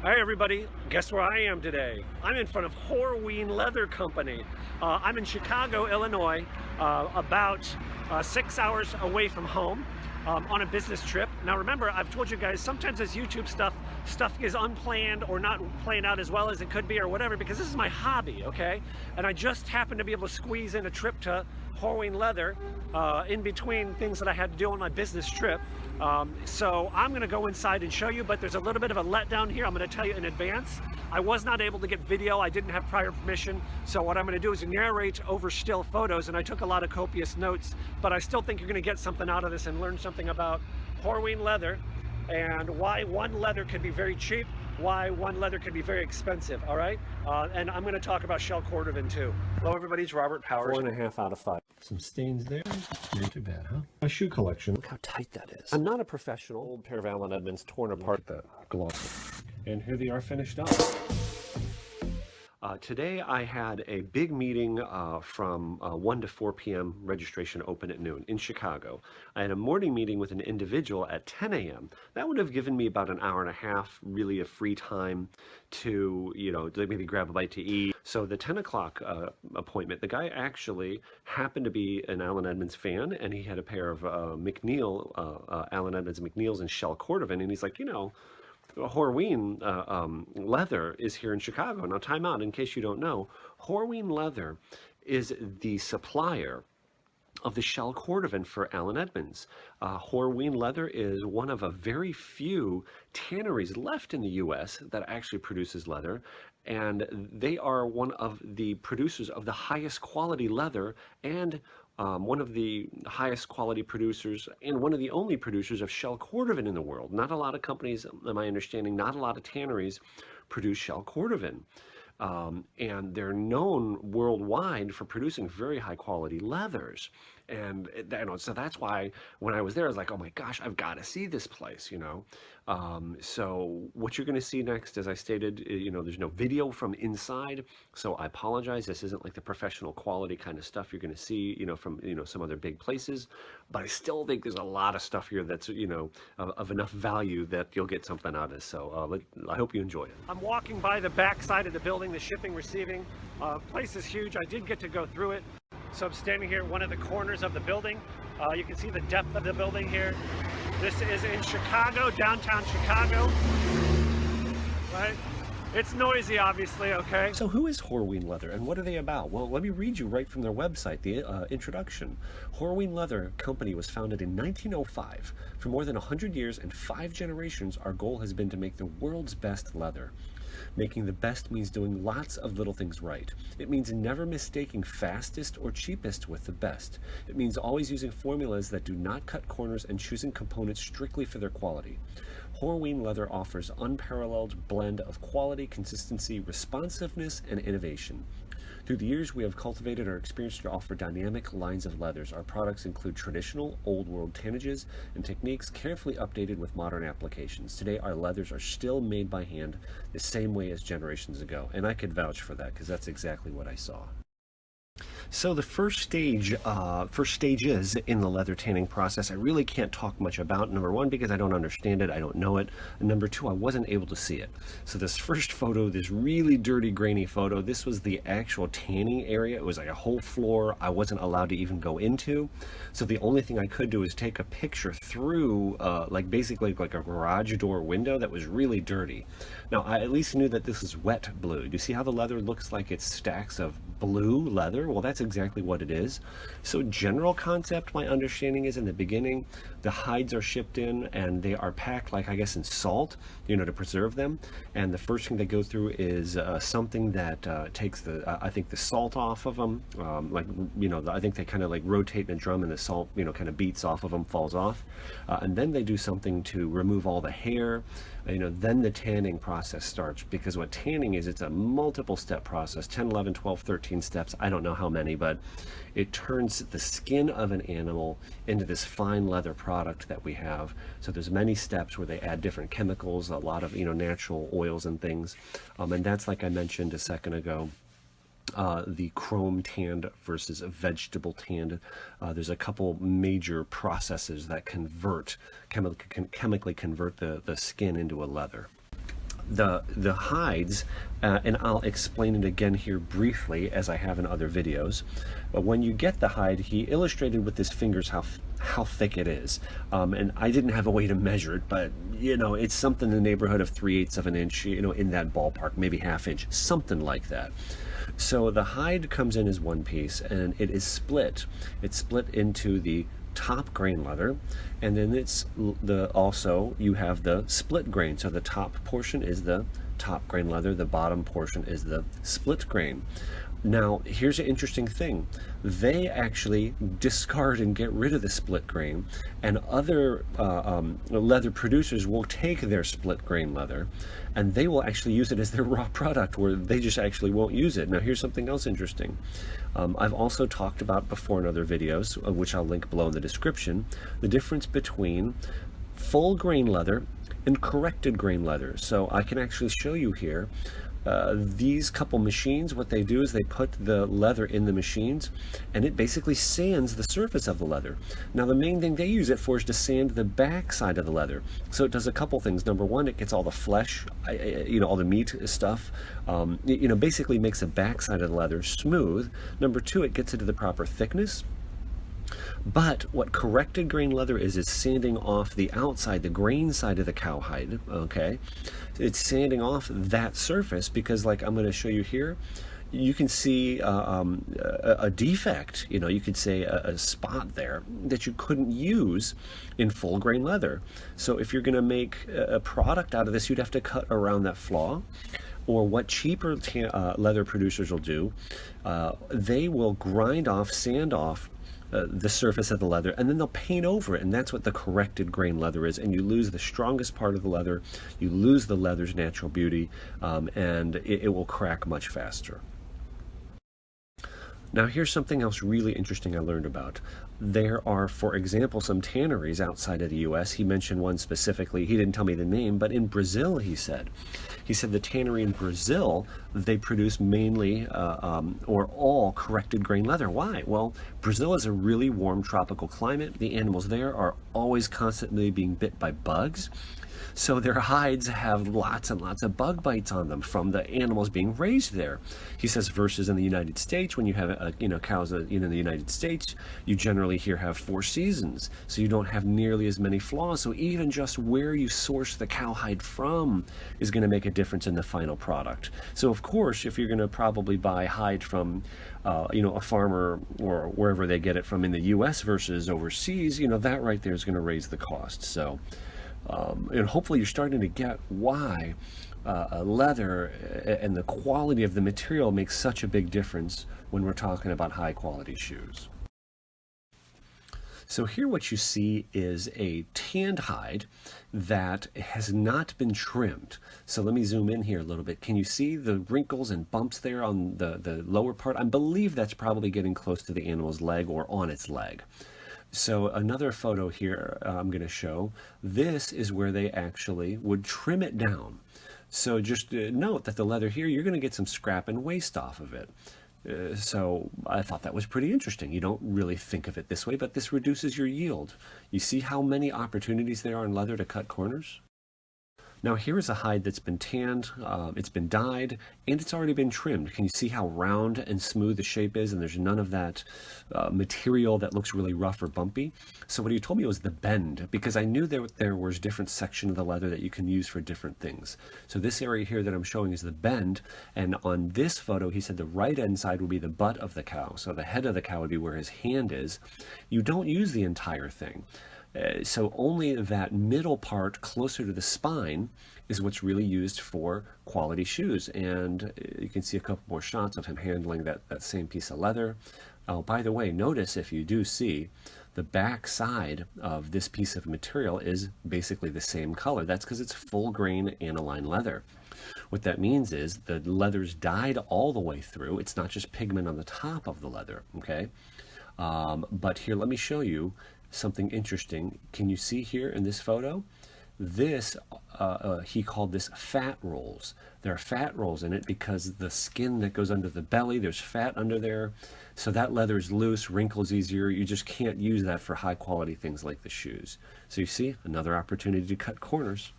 Hi everybody, guess where I am today? I'm in front of Horween Leather Company. I'm in Chicago, Illinois, about 6 hours away from home on a business trip. Now remember, I've told you guys, sometimes this YouTube stuff is unplanned or not playing out as well as it could be or whatever, because this is my hobby, okay? And I just happened to be able to squeeze in a trip to Horween Leather in between things that I had to do on my business trip. So I'm gonna go inside and show you, but there's a little bit of a letdown here. I'm gonna tell you in advance. I was not able to get video. I didn't have prior permission. So what I'm gonna do is narrate over still photos, and I took a lot of copious notes, but I still think you're gonna get something out of this and learn something about Horween Leather and why one leather can be very cheap, why one leather can be very expensive, all right? And I'm gonna talk about Shell Cordovan too. Hello everybody, it's Robert Powers. 4.5 out of 5. Some stains there. Not too bad, huh? My shoe collection. Look how tight that is. I'm not a professional. Old pair of Allen Edmonds torn apart. The gloss. And here they are finished up. Today I had a big meeting from 1 to 4 p.m. registration open at noon in Chicago. I had a morning meeting with an individual at 10 a.m. That would have given me about an hour and a half really of free time to, maybe grab a bite to eat. So the 10 o'clock appointment, the guy actually happened to be an Allen Edmonds fan, and he had a pair of McNeil, Allen Edmonds McNeils and Shell Cordovan, and he's like, Horween Leather is here in Chicago. Now, time out, in case you don't know, Horween Leather is the supplier of the Shell Cordovan for Allen Edmonds. Horween Leather is one of a very few tanneries left in the U.S. that actually produces leather, and they are one of the producers of the highest quality leather and one of the highest quality producers and one of the only producers of Shell Cordovan in the world. Not a lot of companies, in my understanding, not a lot of tanneries produce Shell Cordovan. And they're known worldwide for producing very high quality leathers. And so that's why when I was there, I was like, oh my gosh, I've got to see this place, So what you're going to see next, as I stated, there's no video from inside. So I apologize. This isn't like the professional quality kind of stuff you're going to see, from, some other big places. But I still think there's a lot of stuff here that's, of enough value that you'll get something out of this. So I hope you enjoy it. I'm walking by the back side of the building, the shipping, receiving. Place is huge. I did get to go through it. So I'm standing here at one of the corners of the building. You can see the depth of the building here. This is in Chicago, downtown Chicago, right? It's noisy, obviously, okay? So who is Horween Leather and what are they about? Well, let me read you right from their website, the introduction. Horween Leather Company was founded in 1905. For more than 100 years and 5 generations, our goal has been to make the world's best leather. Making the best means doing lots of little things right. It means never mistaking fastest or cheapest with the best. It means always using formulas that do not cut corners and choosing components strictly for their quality. Horween Leather offers unparalleled blend of quality, consistency, responsiveness, and innovation. Through the years, we have cultivated our experience to offer dynamic lines of leathers. Our products include traditional, old-world tannages and techniques carefully updated with modern applications. Today, our leathers are still made by hand the same way as generations ago, and I could vouch for that because that's exactly what I saw. So the first stages in the leather tanning process, I really can't talk much about. Number one, because I don't understand it, I don't know it. And number two, I wasn't able to see it. So this first photo, this really dirty, grainy photo, this was the actual tanning area. It was like a whole floor I wasn't allowed to even go into. So the only thing I could do is take a picture through, basically like a garage door window that was really dirty. Now, I at least knew that this is wet blue. Do you see how the leather looks like it's stacks of blue leather? Well, that's exactly what it is. So general concept, my understanding is in the beginning, the hides are shipped in and they are packed like, I guess, in salt, to preserve them. And the first thing they go through is something that takes I think the salt off of them. I think they kind of like rotate in a drum and the salt, kind of beats off of them, falls off. And then they do something to remove all the hair. Then the tanning process starts, because what tanning is, it's a multiple step process, 10, 11, 12, 13 steps. I don't know how many, but it turns the skin of an animal into this fine leather product that we have. So there's many steps where they add different chemicals, a lot of, natural oils and things. And that's, like I mentioned a second ago, the chrome tanned versus vegetable tanned. There's a couple major processes that chemically convert the skin into a leather. The hides, and I'll explain it again here briefly as I have in other videos. But when you get the hide, he illustrated with his fingers how thick it is. And I didn't have a way to measure it, but you know, it's something in the neighborhood of 3/8 of an inch, you know, in that ballpark, maybe ½ inch, something like that. So the hide comes in as one piece, and it is split. It's split into the top grain leather, and then it's also you have the split grain. So the top portion is the top grain leather, the bottom portion is the split grain. Now, here's an interesting thing. They actually discard and get rid of the split grain, and other leather producers will take their split grain leather, and they will actually use it as their raw product, where they just actually won't use it. Now, here's something else interesting. I've also talked about before in other videos, which I'll link below in the description, the difference between full grain leather and corrected grain leather. So I can actually show you here. These couple machines, what they do is they put the leather in the machines, and it basically sands the surface of the leather. Now, the main thing they use it for is to sand the back side of the leather. So it does a couple things. Number one, it gets all the flesh, you know, all the meat stuff, you know, basically makes the back side of the leather smooth. Number two, it gets it to the proper thickness. But what corrected grain leather is sanding off the outside, the grain side of the cowhide, okay? It's sanding off that surface because, like I'm going to show you here, you can see a defect, you know, you could say a spot there that you couldn't use in full grain leather. So if you're going to make a product out of this, you'd have to cut around that flaw. Or what cheaper leather producers will do, they will grind off, sand off the surface of the leather, and then they'll paint over it, and that's what the corrected grain leather is. And you lose the strongest part of the leather, you lose the leather's natural beauty, and it will crack much faster. Now, here's something else really interesting I learned about. There are, for example, some tanneries outside of the U.S. He mentioned one specifically. He didn't tell me the name, but in Brazil, he said the tannery in Brazil, they produce mainly or all corrected grain leather. Why? Well, Brazil is a really warm tropical climate. The animals there are always constantly being bit by bugs. So their hides have lots and lots of bug bites on them from the animals being raised there. He says versus in the United States, when you have you know, cows in the United States, you generally here have 4 seasons, so you don't have nearly as many flaws. So even just where you source the cowhide from is going to make a difference in the final product. So of course, if you're going to probably buy hide from you know, a farmer or wherever they get it from in the U.S. versus overseas, you know, that right there is going to raise the cost. So. And hopefully you're starting to get why leather and the quality of the material makes such a big difference when we're talking about high quality shoes. So here what you see is a tanned hide that has not been trimmed. So let me zoom in here a little bit. Can you see the wrinkles and bumps there on the lower part? I believe that's probably getting close to the animal's leg or on its leg. So another photo here I'm going to show, this is where they actually would trim it down. So just note that the leather here, you're going to get some scrap and waste off of it. So I thought that was pretty interesting. You don't really think of it this way, but this reduces your yield. You see how many opportunities there are in leather to cut corners? Now here is a hide that's been tanned, it's been dyed, and it's already been trimmed. Can you see how round and smooth the shape is, and there's none of that material that looks really rough or bumpy? So what he told me was the bend, because I knew there was different section of the leather that you can use for different things. So this area here that I'm showing is the bend, and on this photo he said the right end side would be the butt of the cow. So the head of the cow would be where his hand is. You don't use the entire thing. So only that middle part closer to the spine is what's really used for quality shoes. And you can see a couple more shots of him handling that same piece of leather. Oh, by the way, notice if you do see the back side of this piece of material is basically the same color. That's because it's full grain aniline leather. What that means is the leather's dyed all the way through. It's not just pigment on the top of the leather, okay? But here, let me show you something interesting. Can you see here in this photo? This, he called this fat rolls. There are fat rolls in it because the skin that goes under the belly, there's fat under there. So that leather is loose, wrinkles easier. You just can't use that for high quality things like the shoes. So you see, another opportunity to cut corners.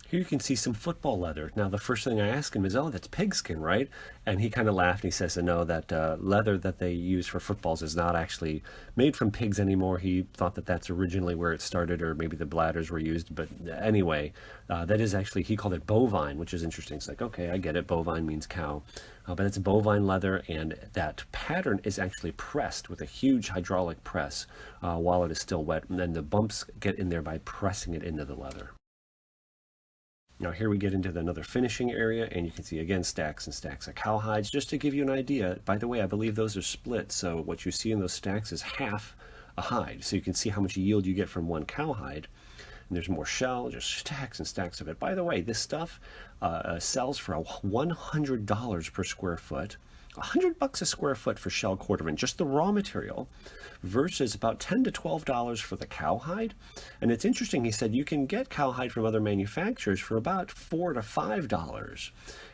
Here you can see some football leather. Now, the first thing I ask him is, oh, that's pigskin, right? And he kind of laughed and he says, no, that leather that they use for footballs is not actually made from pigs anymore. He thought that that's originally where it started, or maybe the bladders were used. But anyway, that is actually, he called it bovine, which is interesting. It's like, okay, I get it. Bovine means cow. But it's bovine leather, and that pattern is actually pressed with a huge hydraulic press while it is still wet. And then the bumps get in there by pressing it into the leather. Now here we get into another finishing area, and you can see again stacks and stacks of cowhides. Just to give you an idea, by the way, I believe those are split, so what you see in those stacks is half a hide. So you can see how much yield you get from one cowhide. And there's more shell, just stacks and stacks of it. By the way, this stuff sells for $100 per square foot. $100 a square foot for shell cordovan, just the raw material, versus about $10 to $12 for the cowhide. And it's interesting, he said you can get cowhide from other manufacturers for about $4 to $5.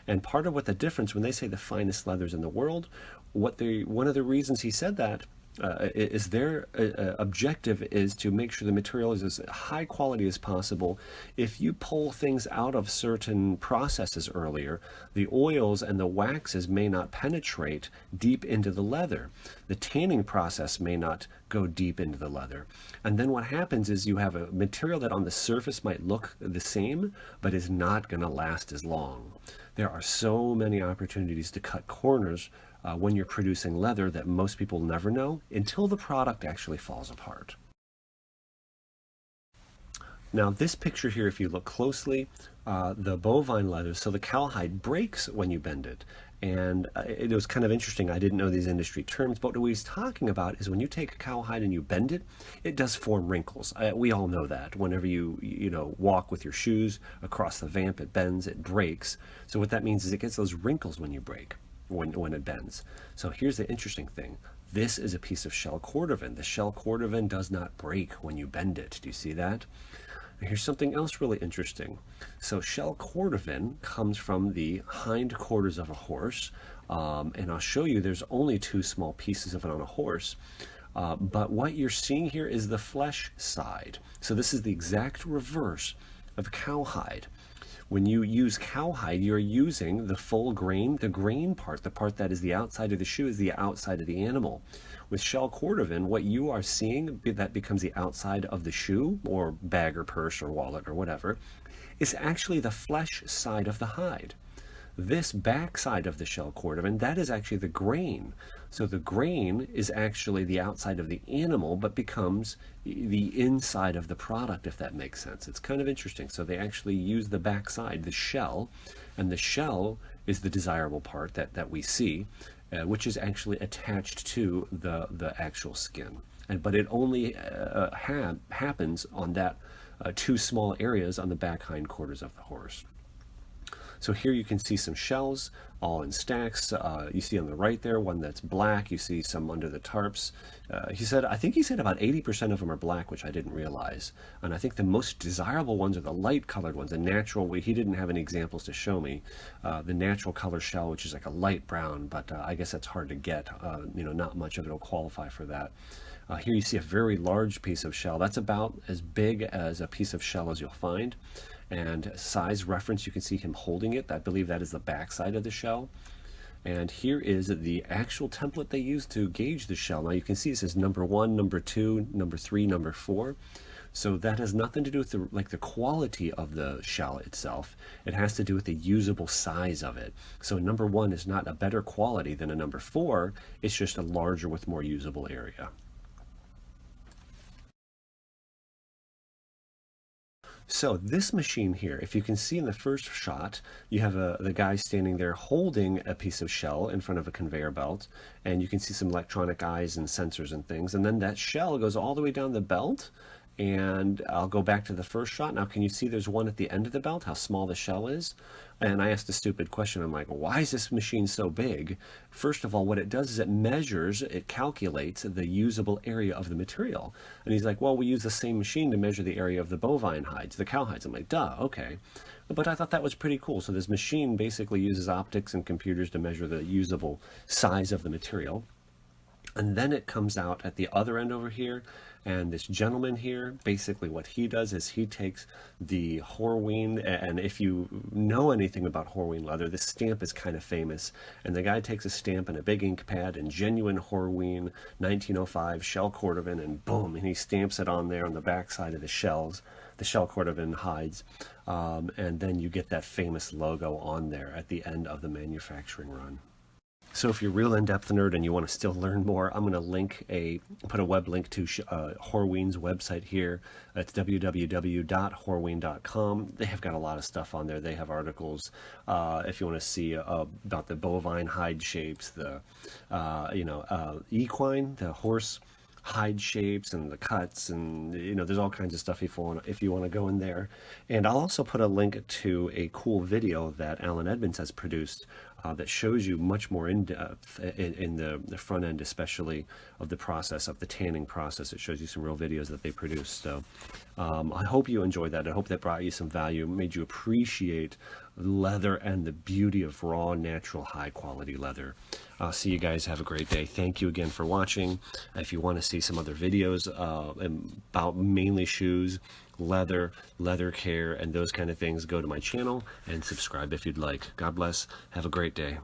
And part of what the difference, when they say the finest leathers in the world, one of the reasons he said that is their objective is to make sure the material is as high quality as possible. If you pull things out of certain processes earlier, the oils and the waxes may not penetrate deep into the leather. The tanning process may not go deep into the leather. And then what happens is you have a material that on the surface might look the same, but is not going to last as long. There are so many opportunities to cut corners when you're producing leather that most people never know until the product actually falls apart. Now this picture here, if you look closely, the bovine leather, so the cowhide breaks when you bend it. And it was kind of interesting. I didn't know these industry terms, but what he's talking about is when you take a cowhide and you bend it, it does form wrinkles. We all know that. Whenever you walk with your shoes across the vamp, it bends, it breaks. So what that means is it gets those wrinkles when you break, when it bends. So here's the interesting thing. This is a piece of shell cordovan. The shell cordovan does not break when you bend it. Do you see that? Here's something else really interesting. So shell cordovan comes from the hind quarters of a horse, and I'll show you there's only two small pieces of it on a horse, but what you're seeing here is the flesh side. So this is the exact reverse of cowhide. When you use cowhide, you're using the full grain, the grain part, the part that is the outside of the shoe is the outside of the animal. With shell cordovan, what you are seeing that becomes the outside of the shoe or bag or purse or wallet or whatever is actually the flesh side of the hide. This back side of the shell cordovan, that is actually the grain. So the grain is actually the outside of the animal, but becomes the inside of the product, if that makes sense. It's kind of interesting. So they actually use the back side, the shell, and the shell is the desirable part that we see, which is actually attached to the actual skin. But it only happens on that two small areas on the back hind quarters of the horse. So here you can see some shells all in stacks. You see on the right there one that's black. You see some under the tarps. I think he said about 80% of them are black, which I didn't realize. And I think the most desirable ones are the light colored ones, the natural. He didn't have any examples to show me. The natural color shell, which is like a light brown, but I guess that's hard to get. Not much of it will qualify for that. Here you see a very large piece of shell. That's about as big as a piece of shell as you'll find. And size reference, you can see him holding it. I believe that is the back side of the shell. And here is the actual template they use to gauge the shell. Now you can see it says number 1, number 2, number 3, number 4. So that has nothing to do with the quality of the shell itself. It has to do with the usable size of it. So number 1 is not a better quality than a number 4. It's just a larger with more usable area. So this machine here, if you can see in the first shot, you have the guy standing there holding a piece of shell in front of a conveyor belt, and you can see some electronic eyes and sensors and things, and then that shell goes all the way down the belt. And I'll go back to the first shot. Now, can you see there's one at the end of the belt, how small the shell is? And I asked a stupid question. I'm like, why is this machine so big? First of all, what it does is it calculates the usable area of the material. And he's like, well, we use the same machine to measure the area of the bovine hides, the cow hides. I'm like, duh, okay. But I thought that was pretty cool. So this machine basically uses optics and computers to measure the usable size of the material. And then it comes out at the other end over here. And this gentleman here, basically what he does is he takes the Horween, and if you know anything about Horween leather, this stamp is kind of famous. And the guy takes a stamp and a big ink pad and genuine Horween 1905 Shell Cordovan, and boom, and he stamps it on there on the back side of the shells, the Shell Cordovan hides. And then you get that famous logo on there at the end of the manufacturing run. So if you're a real in-depth nerd and you want to still learn more, I'm going to put a web link to Horween's website here. It's www.horween.com. They have got a lot of stuff on there. They have articles if you want to see about the bovine hide shapes, the equine, the horse hide shapes and the cuts, and there's all kinds of stuff if you want to go in there. And I'll also put a link to a cool video that Allen Edmonds has produced that shows you much more in depth in the front end, especially of the process of the tanning process. It shows you some real videos that they produced. So I hope you enjoyed that. I hope that brought you some value, made you appreciate leather and the beauty of raw, natural, high quality leather. I'll see you guys. Have a great day. Thank you again for watching. If you want to see some other videos about mainly shoes, leather care, and those kind of things, go to my channel and subscribe if you'd like. God bless. Have a great day.